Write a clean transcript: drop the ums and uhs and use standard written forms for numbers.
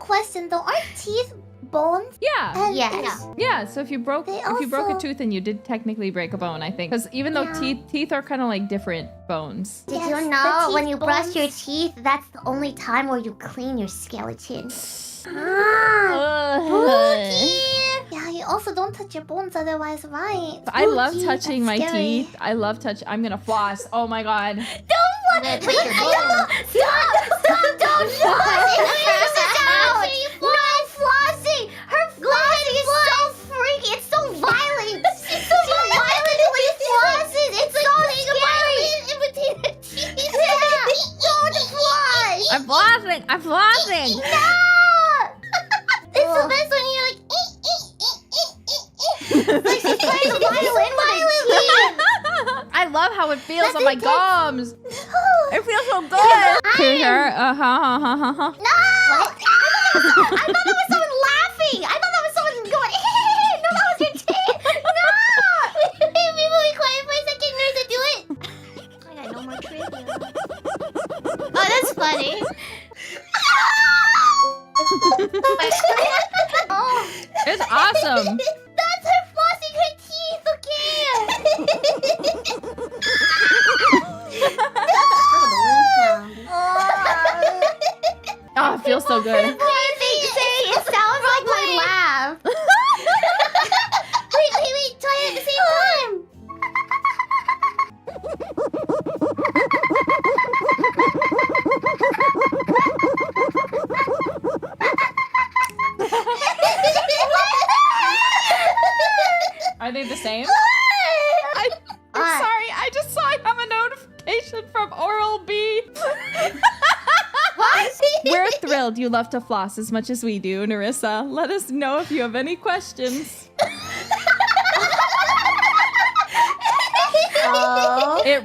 question though. Aren't teeth bones? Yeah. And Yes. Yeah, so if you broke a tooth, then you did technically break a bone, I think. Because even though teeth are kind of like different bones. Did Yes, you the know when teeth you brush bones. your teeth, that's the only time where you clean your skeleton? Yeah, you also don't touch your bones otherwise, right? I love Spooky. touching That's my scary. teeth. I love touch. I'm gonna floss. Oh my god. Don't Put Wait, your bones. Stop! Don't floss! No flossing! Her flossing is so freaky. It's so violent. She's so violently flosses. It's so scary. In between her teeth. Don't floss. I'm flossing. I'm flossing. No! It's the best when you're like, Like she's trying to violent with her teeth. I love how it feels on my it gums. It feels so good. Here, No! What? I thought that was someone laughing. I thought that was someone going, no, that was your teeth. No! People be quiet for a second, Nerissa, do it. I got no more trivia. Oh, that's funny. Oh, It's awesome. That's her flossing her teeth, okay? Oh, it feels so good. it sounds like my laugh. Wait, try it at the same time. Are they the same? I'm What? sorry. I just saw I have a notification from Oral-B. What? We're thrilled you love to floss as much as we do, Nerissa. Let us know if you have any questions.